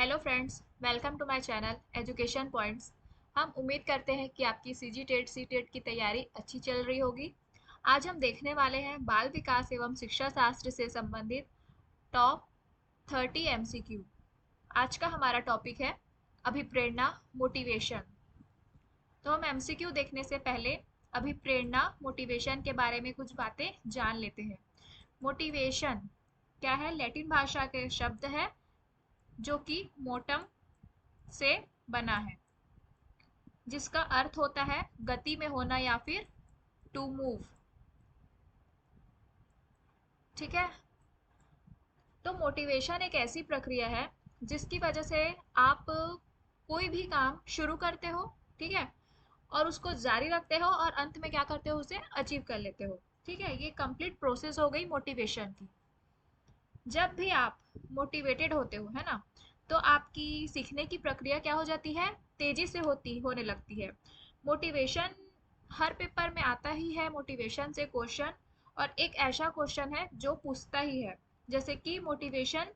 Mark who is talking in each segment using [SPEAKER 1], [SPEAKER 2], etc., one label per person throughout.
[SPEAKER 1] Hello friends, welcome to my channel education points. हम उम्मीद करते हैं कि आपकी सीजी टेट सी टेट की तैयारी अच्छी चल रही होगी। आज हम देखने वाले हैं बाल विकास एवं शिक्षा शास्त्र से संबंधित टॉप 30 एमसीक्यू। आज का हमारा टॉपिक है अभिप्रेरणा, मोटिवेशन। तो हम एमसीक्यू देखने से पहले अभिप्रेरणा, मोटिवेशन के बारे में कुछ बातें जान लेते हैं। मोटिवेशन क्या है? लैटिन भाषा के शब्द है जो कि मोटम से बना है, जिसका अर्थ होता है गति में होना या फिर टू मूव। ठीक है। तो मोटिवेशन एक ऐसी प्रक्रिया है जिसकी वजह से आप कोई भी काम शुरू करते हो, ठीक है, और उसको जारी रखते हो और अंत में क्या करते हो, उसे अचीव कर लेते हो। ठीक है, ये कंप्लीट प्रोसेस हो गई मोटिवेशन की। जब भी आप मोटिवेटेड होते हो, है ना, तो आपकी सीखने की प्रक्रिया क्या हो जाती है, तेजी से होने लगती है। मोटिवेशन हर पेपर में आता ही है, मोटिवेशन से क्वेश्चन। और एक ऐसा क्वेश्चन है जो पूछता ही है, जैसे कि मोटिवेशन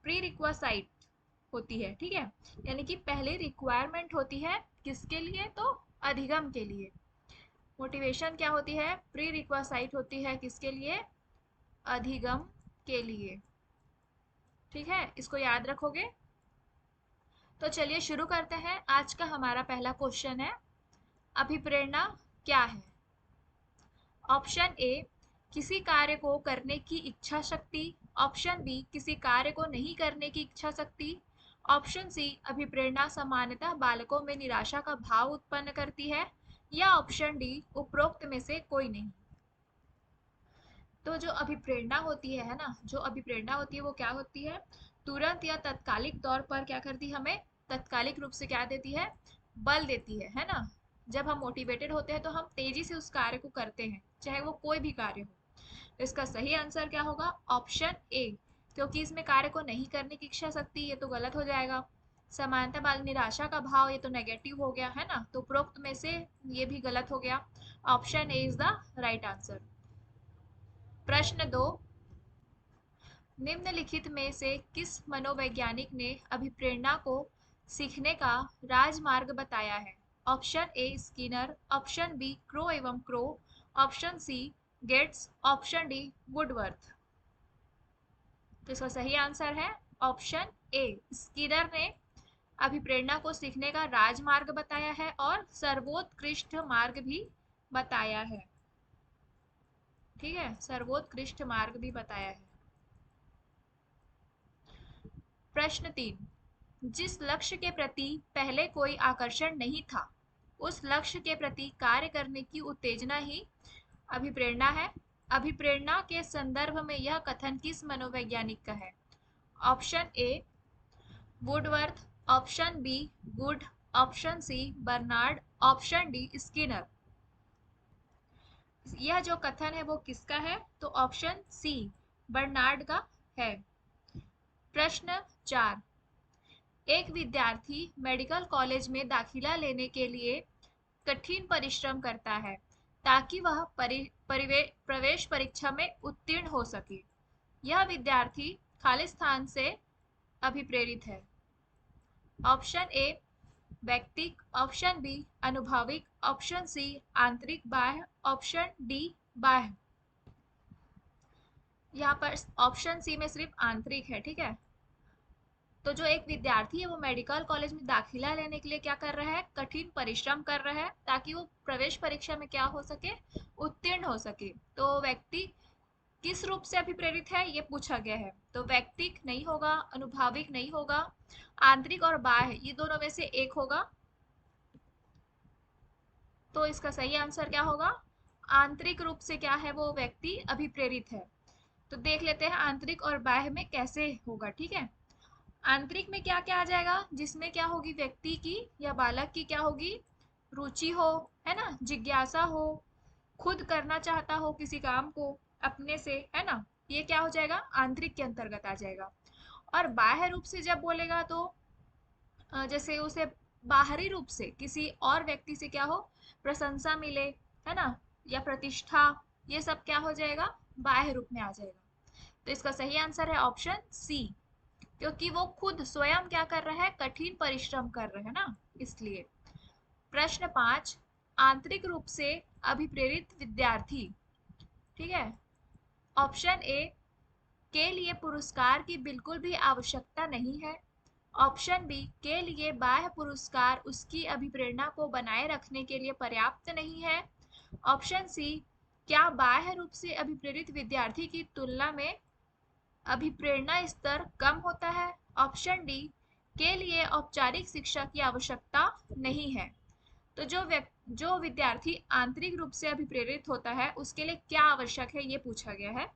[SPEAKER 1] प्री रिक्वासाइट होती है, ठीक है, यानी कि पहले रिक्वायरमेंट होती है किसके लिए, तो अधिगम के लिए। मोटिवेशन क्या होती है, प्री रिक्वासाइट होती है किसके लिए, अधिगम के लिए। ठीक है, इसको याद रखोगे। तो चलिए शुरू करते हैं। आज का हमारा पहला क्वेश्चन है, अभिप्रेरणा क्या है? ऑप्शन ए, किसी कार्य को करने की इच्छा शक्ति। ऑप्शन बी, किसी कार्य को नहीं करने की इच्छा शक्ति। ऑप्शन सी, अभिप्रेरणा सामान्यतः बालकों में निराशा का भाव उत्पन्न करती है। या ऑप्शन डी, उपरोक्त में से कोई नहीं। तो जो अभिप्रेरणा होती है ना, जो अभिप्रेरणा होती है वो क्या होती है, तुरंत या तत्कालिक तौर पर क्या करती है, हमें तत्कालिक रूप से क्या देती है, बल देती है ना। जब हम मोटिवेटेड होते हैं तो हम तेजी से उस कार्य को करते हैं, चाहे वो कोई भी कार्य हो। तो इसका सही आंसर क्या होगा, ऑप्शन ए। क्योंकि इसमें कार्य को नहीं करने की इच्छा शक्ति, ये तो गलत हो जाएगा। समानता बाल निराशा का भाव, ये तो नेगेटिव हो गया है ना, तो उपरोक्त में से ये भी गलत हो गया। Option A is the right answer. प्रश्न 2, निम्नलिखित में से किस मनोवैज्ञानिक ने अभिप्रेरणा को सीखने का राजमार्ग बताया है? Option A Skinner, option B Crow एवं Crow, option C Gates, option D Woodworth. तो इसका सही आंसर है ऑप्शन ए, स्किनर ने अभिप्रेरणा को सीखने का राजमार्ग बताया है और सर्वोत्कृष्ट मार्ग भी बताया है। ठीक है, सर्वोत्कृष्ट मार्ग भी बताया है। प्रश्न 3, जिस लक्ष्य के प्रति पहले कोई आकर्षण नहीं था, उस लक्ष्य के प्रति कार्य करने की उत्तेजना ही अभिप्रेरणा है। अभिप्रेरणा के संदर्भ में यह कथन किस मनोवैज्ञानिक का है? Option A Woodworth, option B Good, option C Bernard, option D Skinner. यह जो कथन है वो किसका है, तो ऑप्शन सी बर्नार्ड का है। प्रश्न 4, एक विद्यार्थी मेडिकल कॉलेज में दाखिला लेने के लिए कठिन परिश्रम करता है ताकि वह प्रवेश परीक्षा में उत्तीर्ण हो सके। यह विद्यार्थी खालिस्तान से अभिप्रेरित है। ऑप्शन ए व्यक्तिक, ऑप्शन बी अनुभाविक, ऑप्शन सी आंतरिक बाह्य, ऑप्शन डी बाह्य। यहाँ पर ऑप्शन सी में सिर्फ आंतरिक है, ठीक है। तो जो एक विद्यार्थी है वो मेडिकल कॉलेज में दाखिला लेने के लिए क्या कर रहा है, कठिन परिश्रम कर रहा है ताकि वो प्रवेश परीक्षा में क्या हो सके, उत्तीर्ण हो सके। तो व्यक्ति किस रूप से अभिप्रेरित है ये पूछा गया है। तो व्यक्तिक नहीं होगा, अनुभाविक नहीं होगा, आंतरिक और बाह्य ये दोनों में से एक होगा। तो इसका सही आंसर क्या होगा, आंतरिक रूप से क्या है, वो व्यक्ति अभिप्रेरित है। तो देख लेते हैं आंतरिक और बाह्य में कैसे होगा। ठीक है, आंतरिक में क्या क्या आ जाएगा, जिसमें क्या होगी, व्यक्ति की या बालक की क्या होगी, रुचि हो, है ना, जिज्ञासा हो, खुद करना चाहता हो किसी काम को अपने से, है ना, ये क्या हो जाएगा, आंतरिक के अंतर्गत आ जाएगा। और बाह्य रूप से जब बोलेगा तो जैसे उसे बाहरी रूप से किसी और व्यक्ति से क्या हो, प्रशंसा मिले, है ना, या प्रतिष्ठा, ये सब क्या हो जाएगा, बाह्य रूप में आ जाएगा। तो इसका सही आंसर है ऑप्शन सी, क्योंकि वो खुद स्वयं क्या कर रहा है, कठिन परिश्रम कर रहे हैं ना, इसलिए। प्रश्न 5, आंतरिक रूप से अभिप्रेरित विद्यार्थी। ठीक है, ऑप्शन ए के लिए पुरस्कार की बिल्कुल भी आवश्यकता नहीं है। ऑप्शन बी के लिए बाह्य पुरस्कार उसकी अभिप्रेरणा को बनाए रखने के लिए पर्याप्त नहीं है। ऑप्शन सी, क्या बाह्य रूप से अभिप्रेरित विद्यार्थी की तुलना में अभिप्रेरणा स्तर कम होता है। ऑप्शन डी, के लिए औपचारिक शिक्षा की आवश्यकता नहीं है। तो जो विद्यार्थी आंतरिक रूप से अभिप्रेरित होता है उसके लिए क्या आवश्यक है, ये पूछा गया है।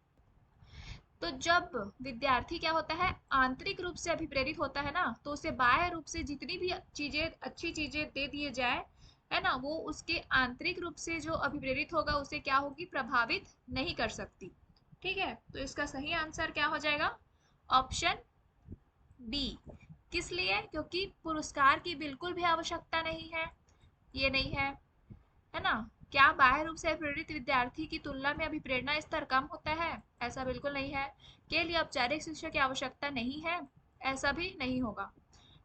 [SPEAKER 1] तो जब विद्यार्थी क्या होता है, आंतरिक रूप से अभिप्रेरित होता है ना, तो उसे बाह्य रूप से जितनी भी चीजें, अच्छी चीजें दे दिए जाए, है ना, वो उसके आंतरिक रूप से जो अभिप्रेरित होगा उसे क्या होगी, प्रभावित नहीं कर सकती। ठीक है, तो इसका सही आंसर क्या हो जाएगा, ऑप्शन बी। किस लिए, क्योंकि पुरस्कार की बिल्कुल भी आवश्यकता नहीं है, ये नहीं है ना। क्या बाह्य रूप से प्रेरित विद्यार्थी की तुलना में अभिप्रेरणा स्तर कम होता है, ऐसा बिल्कुल नहीं है। के लिए औपचारिक शिक्षा की आवश्यकता नहीं है, ऐसा भी नहीं होगा।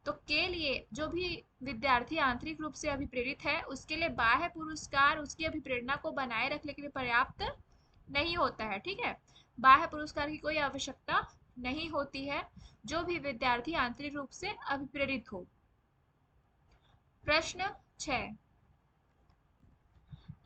[SPEAKER 1] तो के लिए जो भी विद्यार्थी आंतरिक रूप से अभिप्रेरित है उसके लिए बाह्य पुरस्कार उसकी अभिप्रेरणा को बनाए रखने के लिए पर्याप्त नहीं होता है। ठीक है, बाह्य पुरस्कार की कोई आवश्यकता नहीं होती है जो भी विद्यार्थी आंतरिक रूप से अभिप्रेरित हो। प्रश्न 6,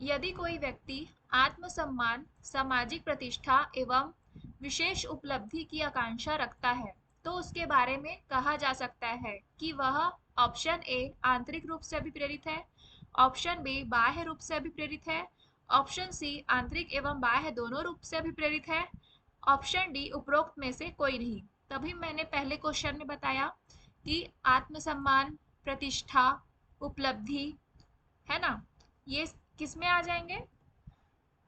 [SPEAKER 1] यदि कोई व्यक्ति आत्मसम्मान, सामाजिक प्रतिष्ठा एवं विशेष उपलब्धि की आकांक्षा रखता है तो उसके बारे में कहा जा सकता है कि वह ऑप्शन ए आंतरिक रूप से अभिप्रेरित है, ऑप्शन बी बाह्य रूप से अभिप्रेरित है, ऑप्शन सी आंतरिक एवं बाह्य दोनों रूप से अभिप्रेरित है, ऑप्शन डी उपरोक्त में से कोई नहीं। तभी मैंने पहले क्वेश्चन में बताया कि आत्मसम्मान, प्रतिष्ठा, उपलब्धि, है ना, ये किस में आ जाएंगे,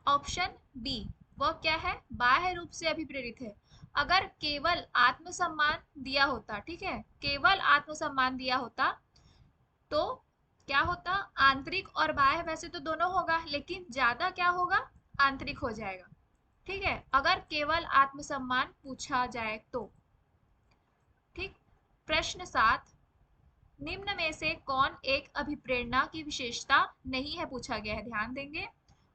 [SPEAKER 1] ऑप्शन बी। वह क्या है, बाह्य रूप से अभिप्रेरित है। अगर केवल आत्मसम्मान दिया होता, ठीक है, केवल आत्मसम्मान दिया होता तो क्या होता, आंतरिक और बाह्य वैसे तो दोनों होगा लेकिन ज्यादा क्या होगा, आंतरिक हो जाएगा। ठीक है, अगर केवल आत्मसम्मान पूछा जाए तो। ठीक। प्रश्न 7, निम्न में से कौन एक अभिप्रेरणा की विशेषता नहीं है, पूछा गया है, ध्यान देंगे।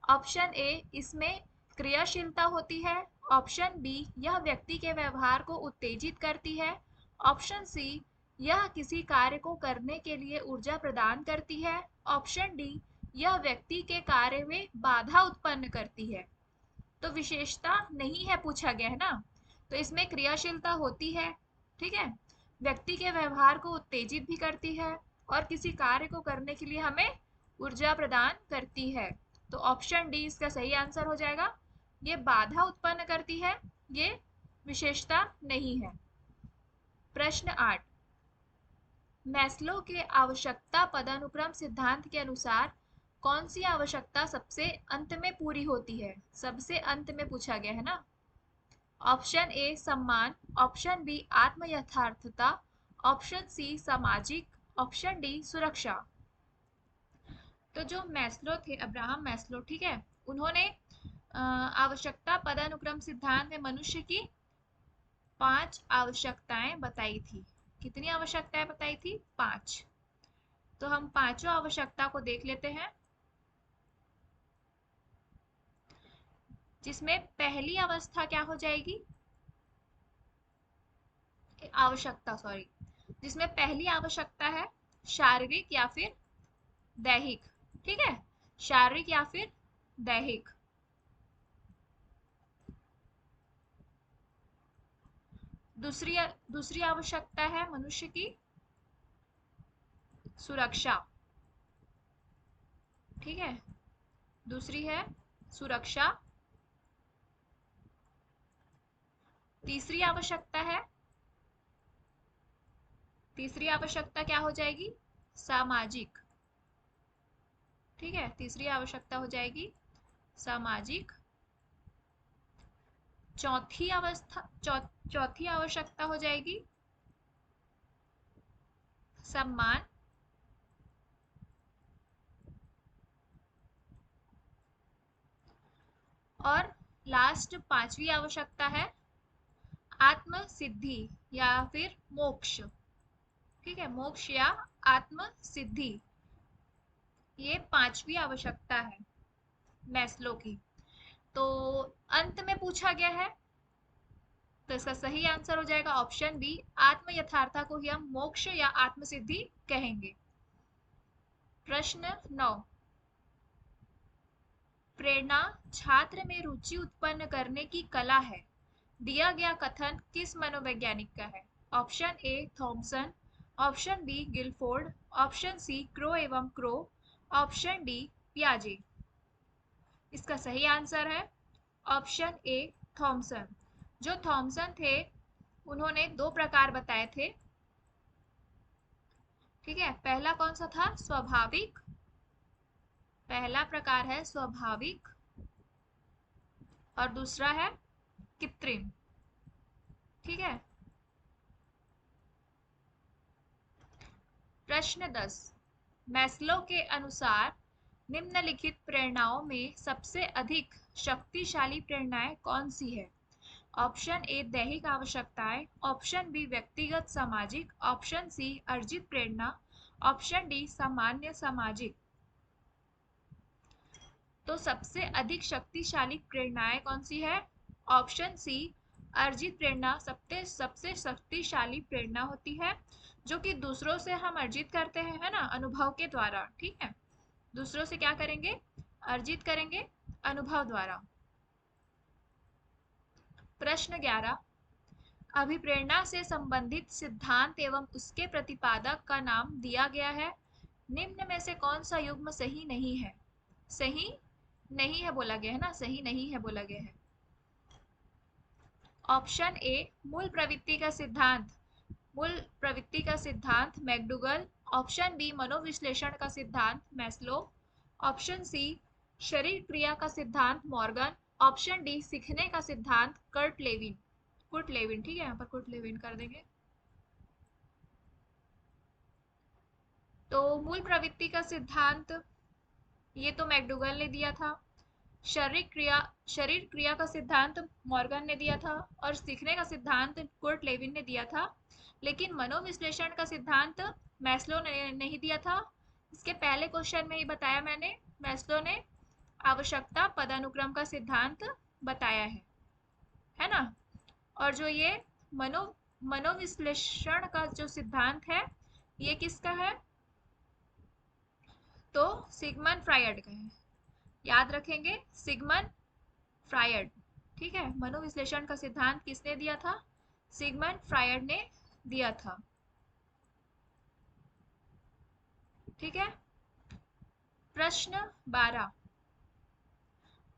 [SPEAKER 1] ऑप्शन ए, इसमें क्रियाशीलता होती है। ऑप्शन बी, यह व्यक्ति के व्यवहार को उत्तेजित करती है। ऑप्शन सी, यह किसी कार्य को करने के लिए ऊर्जा प्रदान करती है। ऑप्शन डी, यह व्यक्ति के कार्य में बाधा उत्पन्न करती है। तो विशेषता नहीं है पूछा गया है ना, तो इसमें क्रियाशीलता होती है। ठीक है, व्यक्ति के व्यवहार को उत्तेजित भी करती है और किसी कार्य को करने के लिए हमें ऊर्जा प्रदान करती है। तो ऑप्शन डी इसका सही आंसर हो जाएगा। ये बाधा उत्पन्न करती है, ये विशेषता नहीं है। प्रश्न 8, मैस्लो के आवश्यकता पदानुक्रम सिद्धांत के अनुसार कौन सी आवश्यकता सबसे अंत में पूरी होती है, सबसे अंत में पूछा गया है ना। ऑप्शन ए सम्मान, ऑप्शन बी आत्म यथार्थता, ऑप्शन सी सामाजिक, ऑप्शन डी सुरक्षा। तो जो मैस्लो थे, अब्राहम मैस्लो, ठीक है, उन्होंने आवश्यकता पदानुक्रम सिद्धांत में मनुष्य की 5 आवश्यकताएं बताई थी। कितनी आवश्यकताएं बताई थी, 5। तो हम पांचों आवश्यकता को देख लेते हैं, जिसमें पहली अवस्था क्या हो जाएगी, आवश्यकता सॉरी, जिसमें पहली आवश्यकता है शारीरिक या फिर दैहिक। ठीक है, शारीरिक या फिर दैहिक। दूसरी दूसरी आवश्यकता है मनुष्य की सुरक्षा। ठीक है, दूसरी है सुरक्षा। तीसरी आवश्यकता है, तीसरी आवश्यकता क्या हो जाएगी, सामाजिक। ठीक है, तीसरी आवश्यकता हो जाएगी सामाजिक। चौथी आवश्यकता हो जाएगी सम्मान। और लास्ट पांचवी आवश्यकता है आत्म सिद्धि या फिर मोक्ष। ठीक है, मोक्ष या आत्म सिद्धि, ये पांचवी आवश्यकता है मैस्लो की। तो अंत में पूछा गया है, तो इसका सही आंसर हो जाएगा ऑप्शन बी, आत्म यथार्था को ही हम मोक्ष या आत्म सिद्धि कहेंगे। प्रश्न 9, प्रेरणा छात्र में रुचि उत्पन्न करने की कला है। दिया गया कथन किस मनोवैज्ञानिक का है? Option A Thomson, option B Guilford, option C Crow एवं क्रो, ऑप्शन डी पियाजे। इसका सही आंसर है ऑप्शन ए थॉमसन। जो थॉमसन थे उन्होंने दो प्रकार बताए थे। ठीक है, पहला कौन सा था? स्वाभाविक, पहला प्रकार है स्वाभाविक, और दूसरा है कृत्रिम। ठीक है। प्रश्न 10, मैस्लो के अनुसार निम्नलिखित प्रेरणाओं में सबसे अधिक शक्तिशाली प्रेरणाएं कौन सी है? ऑप्शन ए दैहिक आवश्यकताएं, ऑप्शन बी व्यक्तिगत सामाजिक, ऑप्शन सी अर्जित प्रेरणा, ऑप्शन डी सामान्य सामाजिक। तो सबसे अधिक शक्तिशाली प्रेरणाएं कौन सी है? ऑप्शन सी अर्जित प्रेरणा सबसे सबसे शक्तिशाली प्रेरणा होती है, जो कि दूसरों से हम अर्जित करते हैं, है ना, अनुभव के द्वारा। ठीक है, दूसरों से क्या करेंगे? अर्जित करेंगे अनुभव द्वारा। प्रश्न 11, अभिप्रेरणा से संबंधित सिद्धांत एवं उसके प्रतिपादक का नाम दिया गया है। निम्न में से कौन सा युग्म सही नहीं है? सही नहीं है बोला गया है ना, सही नहीं है बोला गया है। ऑप्शन ए मूल प्रवृत्ति का सिद्धांत, मूल प्रवृत्ति का सिद्धांत मैकडूगल, ऑप्शन बी मनोविश्लेषण का सिद्धांत मैस्लो, ऑप्शन सी शरीर क्रिया का सिद्धांत मॉर्गन, ऑप्शन डी सीखने का सिद्धांत कर्ट लेविन। कुर्ट लेविन, ठीक है, यहाँ पर कुर्ट लेविन कर देंगे। तो मूल प्रवृत्ति का सिद्धांत ये तो मैकडूगल ने दिया था, शरीर क्रिया का सिद्धांत मॉर्गन ने दिया था, और सीखने का सिद्धांत कुर्ट लेविन ने दिया था। लेकिन मनोविश्लेषण का सिद्धांत मैस्लो ने नहीं दिया था। इसके पहले क्वेश्चन में ही बताया मैंने, मैस्लो ने आवश्यकता पदानुक्रम का सिद्धांत बताया है ना। और जो ये मनोविश्लेषण का जो सिद्धांत है ये किसका है? तो सिगमंड फ्रायड का है, याद रखेंगे, सिगमंड फ्रायड। ठीक है, मनोविश्लेषण का सिद्धांत किसने दिया था? सिगमंड फ्रायड ने दिया था। ठीक है। प्रश्न 12,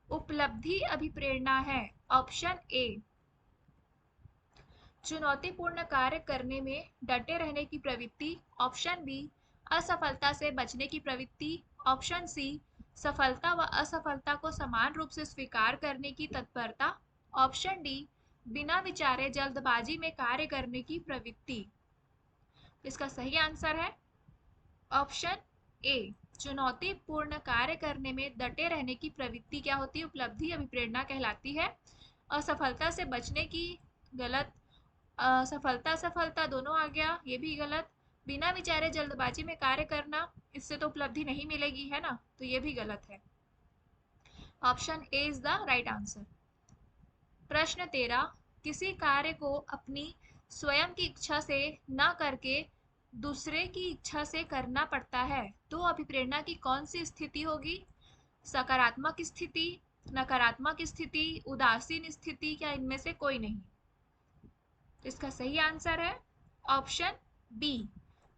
[SPEAKER 1] उपलब्धि अभिप्रेरणा है। ऑप्शन ए चुनौतीपूर्ण कार्य करने में डटे रहने की प्रवृत्ति, ऑप्शन बी असफलता से बचने की प्रवृत्ति, ऑप्शन सी सफलता व असफलता को समान रूप से स्वीकार करने की तत्परता, ऑप्शन डी बिना विचारे जल्दबाजी में कार्य करने की प्रवृत्ति। इसका सही आंसर है ऑप्शन ए, चुनौतीपूर्ण कार्य करने में डटे रहने की प्रवृत्ति क्या होती है? उपलब्धि अभिप्रेरणा कहलाती है। असफलता से बचने की गलत, सफलता सफलता दोनों आ गया, ये भी गलत। बिना विचारे जल्दबाजी में कार्य करना, इससे तो उपलब्धि नहीं मिलेगी, है ना, तो ये भी गलत है। Option A is the right answer. प्रश्न 13, किसी कार्य को अपनी स्वयं की इच्छा से न करके दूसरे की इच्छा से करना पड़ता है, तो अभिप्रेरणा की कौन सी स्थिति होगी? सकारात्मक स्थिति, नकारात्मक स्थिति, उदासीन स्थिति, या इनमें से कोई नहीं? इसका सही आंसर है ऑप्शन बी,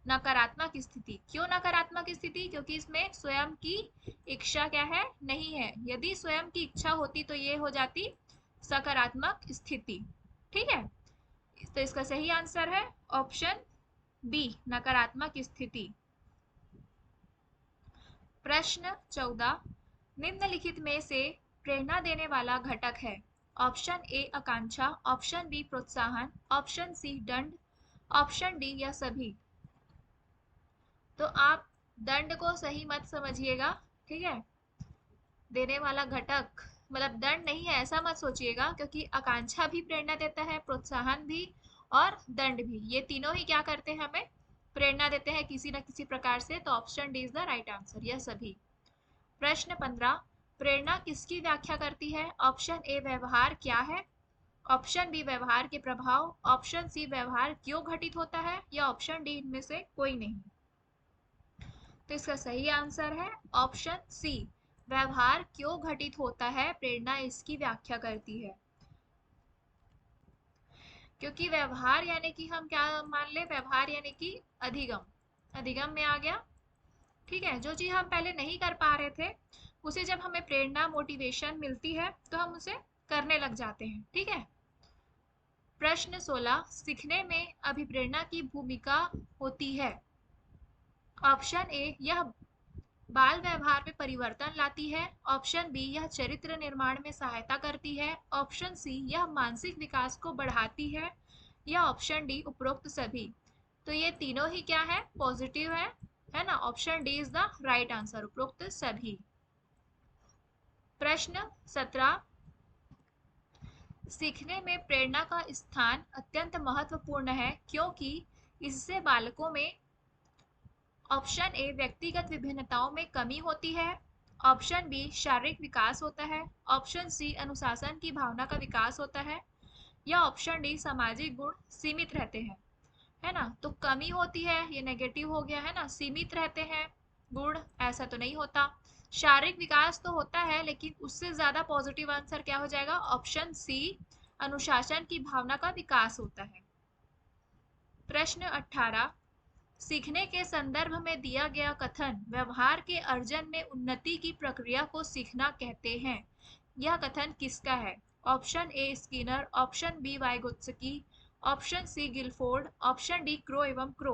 [SPEAKER 1] नकारात्मक स्थिति। क्यों नकारात्मक स्थिति? क्योंकि इसमें स्वयं की इच्छा क्या है? नहीं है। यदि स्वयं की इच्छा होती तो ये हो जाती सकारात्मक स्थिति। ठीक है, तो इसका सही आंसर है ऑप्शन बी, नकारात्मक स्थिति। प्रश्न 14, निम्नलिखित में से प्रेरणा देने वाला घटक है। ऑप्शन ए आकांक्षा, ऑप्शन बी प्रोत्साहन, ऑप्शन सी दंड, ऑप्शन डी या सभी। तो आप दंड को सही मत समझिएगा, ठीक है, देने वाला घटक मतलब दंड नहीं है ऐसा मत सोचिएगा, क्योंकि आकांक्षा भी प्रेरणा देता है, प्रोत्साहन भी और दंड भी, ये तीनों ही क्या करते हैं, हमें प्रेरणा देते हैं किसी न किसी प्रकार से। तो option D is the right answer, यह सभी। प्रश्न 15, प्रेरणा किसकी व्याख्या करती है? ऑप्शन ए व्यवहार क्या है, ऑप्शन बी व्यवहार के प्रभाव, ऑप्शन सी व्यवहार क्यों घटित होता है, या ऑप्शन डी इनमें से कोई नहीं। तो इसका सही आंसर है ऑप्शन सी, व्यवहार क्यों घटित होता है प्रेरणा इसकी व्याख्या करती है। क्योंकि व्यवहार यानी कि हम क्या मान ले, व्यवहार यानी कि अधिगम, अधिगम में आ गया। ठीक है, जो चीज हम पहले नहीं कर पा रहे थे उसे जब हमें प्रेरणा मोटिवेशन मिलती है तो हम उसे करने लग जाते हैं। ठीक है। प्रश्न 16, सीखने में अभिप्रेरणा की भूमिका होती है। ऑप्शन ए, यह बाल व्यवहार में परिवर्तन लाती है, ऑप्शन बी, यह चरित्र निर्माण में सहायता करती है, ऑप्शन सी, यह मानसिक विकास को बढ़ाती है, या ऑप्शन डी उपरोक्त सभी। तो ये तीनों ही क्या है, पॉजिटिव है ना। Option D is the right answer, उपरोक्त सभी। प्रश्न 17, सीखने में प्रेरणा का स्थान अत्यंत महत्वपूर्ण है क्योंकि इससे बालकों में ऑप्शन ए व्यक्तिगत विभिन्नताओं में कमी होती है, ऑप्शन बी शारीरिक विकास होता है, ऑप्शन सी अनुशासन की भावना का विकास होता है, या ऑप्शन डी सामाजिक गुण सीमित रहते हैं। है ना, तो कमी होती है ये नेगेटिव हो गया है ना, सीमित रहते हैं गुण ऐसा तो नहीं होता, शारीरिक विकास तो होता है लेकिन उससे ज्यादा पॉजिटिव आंसर क्या हो जाएगा, ऑप्शन सी, अनुशासन की भावना का विकास होता है। प्रश्न 18, सीखने के संदर्भ में दिया गया कथन व्यवहार के अर्जन में उन्नति की प्रक्रिया को सीखना कहते हैं, यह कथन किसका है? Option A Skinner, option B Vygotsky, option C Guilford, option D Crow एवं Crow.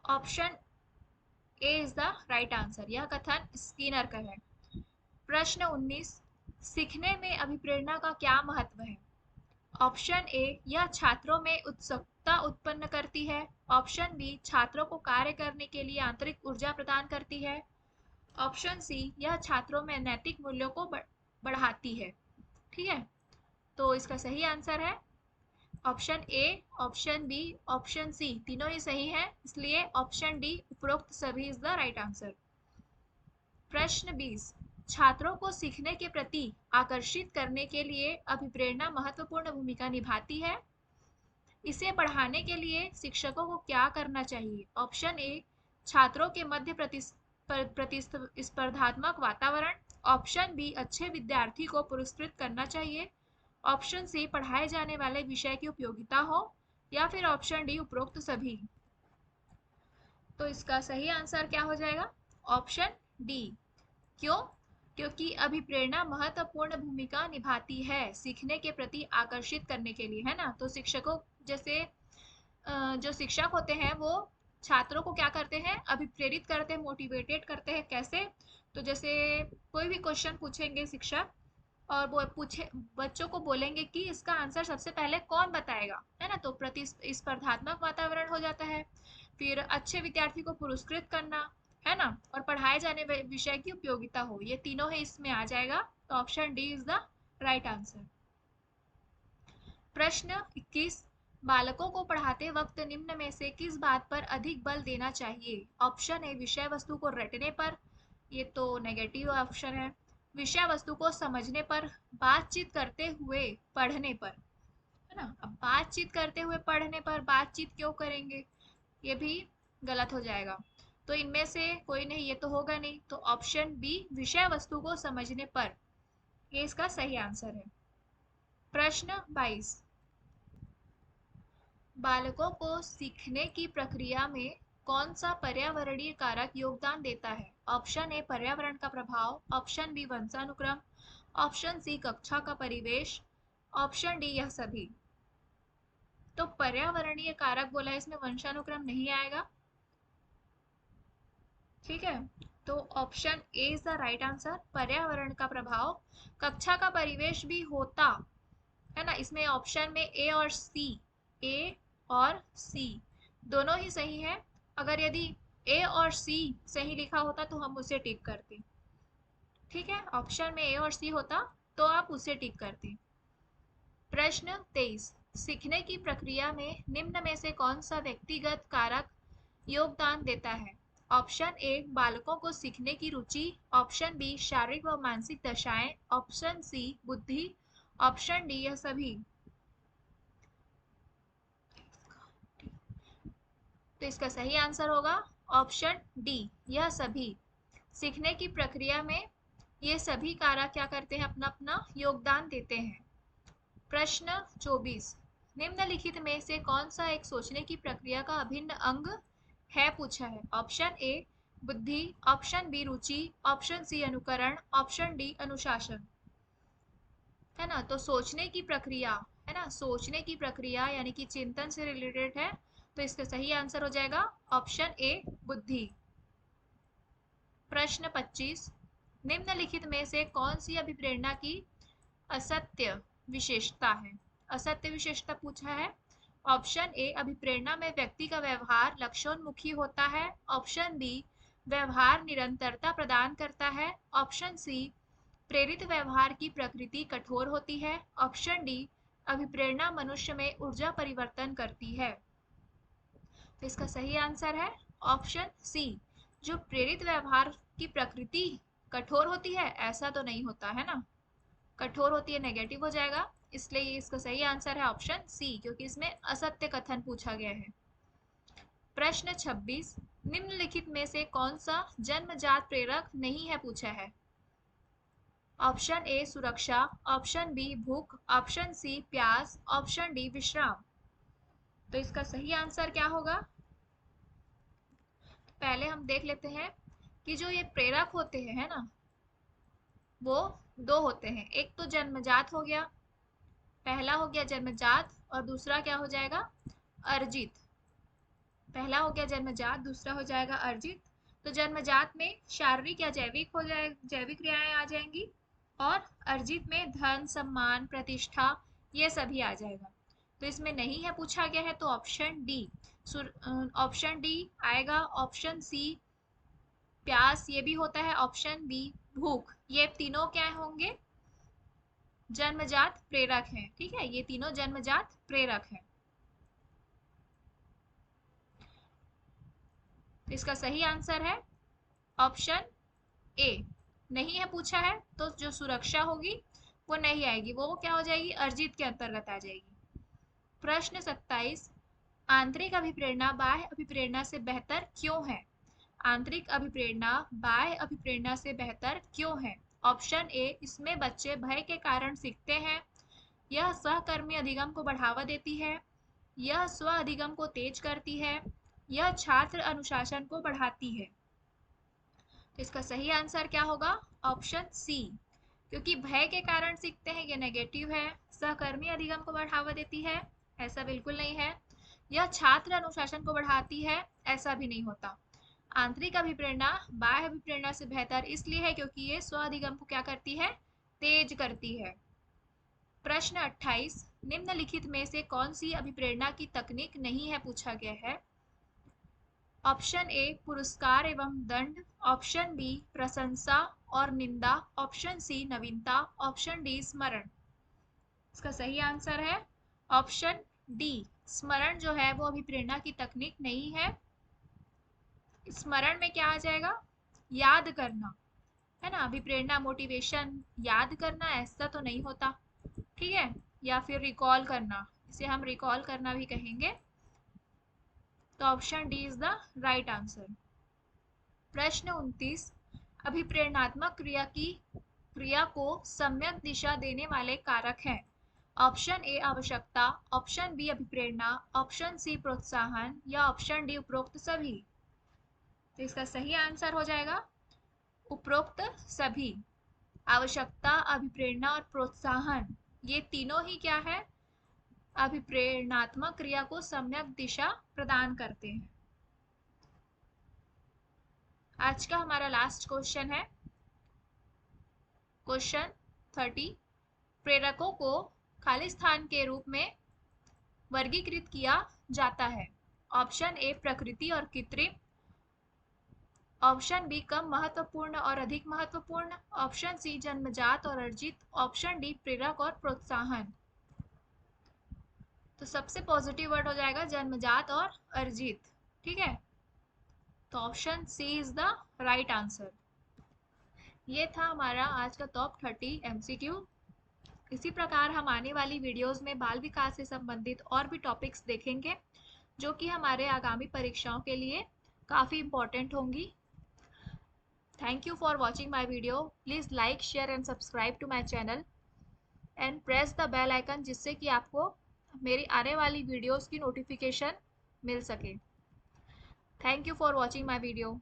[SPEAKER 1] Option A is the right answer, यह कथन स्किनर का है। प्रश्न 19, सीखने में अभिप्रेरणा का क्या महत्व है? ऑप्शन ए, यह छात्रों में उत्सुकता उत्पन्न करती है, ऑप्शन बी, छात्रों को कार्य करने के लिए आंतरिक ऊर्जा प्रदान करती है, ऑप्शन सी, यह छात्रों में नैतिक मूल्यों को बढ़ाती है। ठीक है, तो इसका सही आंसर है option A, option B, option C, तीनों ही सही है, इसलिए ऑप्शन डी उपरोक्त सभी इज द राइट आंसर। प्रश्न 20, छात्रों को सीखने के प्रति आकर्षित करने के लिए अभिप्रेरणा महत्वपूर्ण भूमिका निभाती है, इसे बढ़ाने के लिए शिक्षकों को क्या करना चाहिए? ऑप्शन ए, छात्रों के मध्य प्रतिस्पर्धात्मक वातावरण, ऑप्शन बी, अच्छे विद्यार्थी को पुरस्कृत करना चाहिए, ऑप्शन सी, पढ़ाए जाने वाले विषय की उपयोगिता हो, या फिर ऑप्शन डी उपरोक्त सभी। तो इसका सही आंसर क्या हो जाएगा, ऑप्शन डी। क्यों? क्योंकि अभिप्रेरणा महत्वपूर्ण भूमिका निभाती है सीखने के प्रति आकर्षित करने के लिए, है ना। तो शिक्षकों जैसे जो शिक्षक होते हैं वो छात्रों को क्या करते हैं, अभिप्रेरित करते हैं, मोटिवेटेड करते हैं। कैसे? तो जैसे कोई भी क्वेश्चन पूछेंगे शिक्षक और वो पूछे बच्चों को बोलेंगे कि इसका आंसर सबसे पहले कौन बताएगा, है ना। तो प्रतिस्पर्धात्मक वातावरण हो जाता है, फिर अच्छे विद्यार्थी को पुरस्कृत करना, है ना, और पढ़ाए जाने विषय की उपयोगिता हो, ये तीनों ही इसमें आ जाएगा। तो option D is the right answer. प्रश्न 21, बालकों को पढ़ाते वक्त निम्न में से किस बात पर अधिक बल देना चाहिए? ऑप्शन ए, विषय वस्तु को रटने पर, ये तो नेगेटिव ऑप्शन है, विषय वस्तु को समझने पर, बातचीत करते हुए पढ़ने पर, है ना। अब बातचीत करते हुए पढ़ने पर बातचीत क्यों करेंगे, ये भी गलत हो जाएगा। तो इनमें से कोई नहीं, ये तो होगा नहीं, तो ऑप्शन बी, विषय वस्तु को समझने पर, ये इसका सही आंसर है। प्रश्न 22, बालकों को सीखने की प्रक्रिया में कौन सा पर्यावरणीय कारक योगदान देता है? ऑप्शन ए, पर्यावरण का प्रभाव, ऑप्शन बी, वंशानुक्रम, ऑप्शन सी, कक्षा का परिवेश, ऑप्शन डी, यह सभी। तो पर्यावरणीय कारक बोला है, इसमें वंशानुक्रम नहीं आएगा। ठीक है, तो option A is the right answer, पर्यावरण का प्रभाव। कक्षा का परिवेश भी होता है ना, इसमें ऑप्शन में ए और सी, ए और सी दोनों ही सही है। अगर यदि ए और सी सही लिखा होता तो हम उसे टिक करते। ठीक है, ऑप्शन में ए और सी होता तो आप उसे टिक करती। प्रश्न 23, सीखने की प्रक्रिया में निम्न में से कौन सा व्यक्तिगत कारक योगदान देता है? ऑप्शन ए बालकों को सीखने की रुचि, ऑप्शन बी शारीरिक व मानसिक दशाएं, ऑप्शन सी बुद्धि, ऑप्शन डी यह सभी। तो इसका सही आंसर होगा ऑप्शन डी, यह सभी। सीखने की प्रक्रिया में ये सभी कारक क्या करते हैं, अपना अपना योगदान देते हैं। प्रश्न 24, निम्नलिखित में से कौन सा एक सोचने की प्रक्रिया का अभिन्न अंग है पूछा है? ऑप्शन ए बुद्धि, ऑप्शन बी रुचि, ऑप्शन सी अनुकरण, ऑप्शन डी अनुशासन। है ना, तो सोचने की प्रक्रिया, है ना, सोचने की प्रक्रिया यानी कि चिंतन से रिलेटेड है, तो इसका सही आंसर हो जाएगा ऑप्शन ए बुद्धि। प्रश्न 25, निम्नलिखित में से कौन सी अभिप्रेरणा की असत्य विशेषता है? असत्य विशेषता पूछा है। ऑप्शन ए अभिप्रेरणा में व्यक्ति का व्यवहार लक्ष्योन्मुखी होता है, ऑप्शन बी व्यवहार निरंतरता प्रदान करता है, ऑप्शन सी प्रेरित व्यवहार की प्रकृति कठोर होती है, ऑप्शन डी अभिप्रेरणा मनुष्य में ऊर्जा परिवर्तन करती है। तो इसका सही आंसर है ऑप्शन सी, जो प्रेरित व्यवहार की प्रकृति कठोर होती है, ऐसा तो नहीं होता है ना, कठोर होती है नेगेटिव हो जाएगा, इसलिए ये इसका सही आंसर है ऑप्शन सी, क्योंकि इसमें असत्य कथन पूछा गया है। प्रश्न 26, निम्नलिखित में से कौन सा जन्मजात प्रेरक नहीं है पूछा है? ऑप्शन ए सुरक्षा, ऑप्शन बी भूख, ऑप्शन सी प्यास, ऑप्शन डी विश्राम। तो इसका सही आंसर क्या होगा? पहले हम देख लेते हैं कि जो ये प्रेरक होते हैं, है ना, वो दो होते हैं। एक तो जन्मजात हो गया, पहला हो गया जन्मजात और दूसरा क्या हो जाएगा, अर्जित। पहला हो गया जन्मजात, दूसरा हो जाएगा अर्जित। तो जन्मजात में शारीरिक या जैविक हो जाए, जैविक क्रियाएं आ जाएंगी, और अर्जित में धन सम्मान प्रतिष्ठा ये सभी आ जाएगा। तो इसमें नहीं है पूछा गया है, तो ऑप्शन डी, ऑप्शन डी आएगा। ऑप्शन सी प्यास ये भी होता है, ऑप्शन बी भूख, ये तीनों क्या होंगे, जन्मजात प्रेरक हैं। ठीक है, ये तीनों जन्मजात प्रेरक हैं। तो इसका सही आंसर है ऑप्शन ए। नहीं है पूछा है तो जो सुरक्षा होगी वो नहीं आएगी, वो क्या हो जाएगी, अर्जित के अंतर्गत आ जाएगी। प्रश्न 27, आंतरिक अभिप्रेरणा बाह्य अभिप्रेरणा से बेहतर क्यों है? आंतरिक अभिप्रेरणा बाह्य अभिप्रेरणा से बेहतर क्यों है? ऑप्शन ए इसमें बच्चे भय के कारण सीखते हैं, यह सहकर्मी अधिगम को बढ़ावा देती है, यह स्व अधिगम को तेज करती है, यह छात्र अनुशासन को बढ़ाती है। तो इसका सही आंसर क्या होगा, ऑप्शन सी, क्योंकि भय के कारण सीखते हैं ये नेगेटिव है, सहकर्मी अधिगम को बढ़ावा देती है ऐसा बिल्कुल नहीं है, यह छात्र अनुशासन को बढ़ाती है ऐसा भी नहीं होता। आंतरिक अभिप्रेरणा बाह्य अभिप्रेरणा से बेहतर इसलिए है क्योंकि ये स्व अधिगम को क्या करती है, तेज करती है। प्रश्न 28, निम्नलिखित में से कौन सी अभिप्रेरणा की तकनीक नहीं है पूछा गया है? ऑप्शन ए पुरस्कार एवं दंड, ऑप्शन बी प्रशंसा और निंदा, ऑप्शन सी नवीनता, ऑप्शन डी स्मरण। इसका सही आंसर है ऑप्शन डी, स्मरण जो है वो अभिप्रेरणा की तकनीक नहीं है। स्मरण में क्या आ जाएगा, याद करना, है ना, अभिप्रेरणा मोटिवेशन याद करना ऐसा तो नहीं होता, ठीक है, या फिर रिकॉल करना, इसे हम रिकॉल करना भी कहेंगे। तो option D is the right answer. प्रश्न 29, अभिप्रेरणात्मक क्रिया को सम्यक दिशा देने वाले कारक हैं? ऑप्शन ए आवश्यकता, ऑप्शन बी अभिप्रेरणा, ऑप्शन सी प्रोत्साहन या ऑप्शन डी उपरोक्त सभी। तो इसका सही आंसर हो जाएगा उपरोक्त सभी। आवश्यकता, अभिप्रेरणा और प्रोत्साहन ये तीनों ही क्या है, अभिप्रेरणात्मक क्रिया को सम्यक दिशा प्रदान करते हैं। आज का हमारा लास्ट क्वेश्चन है क्वेश्चन 30, प्रेरकों को खाली स्थान के रूप में वर्गीकृत किया जाता है? ऑप्शन ए प्रकृति और कृत्रिम, ऑप्शन बी कम महत्वपूर्ण और अधिक महत्वपूर्ण, ऑप्शन सी जन्मजात और अर्जित, ऑप्शन डी प्रेरक और प्रोत्साहन। तो सबसे पॉजिटिव वर्ड हो जाएगा जन्मजात और अर्जित। ठीक है, तो option C is the right answer. ये था हमारा आज का टॉप 30 एमसीक्यू। इसी प्रकार हम आने वाली वीडियोस में बाल विकास से संबंधित और भी टॉपिक्स देखेंगे जो कि हमारे आगामी परीक्षाओं के लिए काफ़ी इम्पोर्टेंट होंगी। Thank you for watching my video. Please like share and subscribe to my channel and press the bell icon, जिससे कि आपको मेरी आने वाली वीडियोस की नोटिफिकेशन मिल सके। Thank you for watching my video.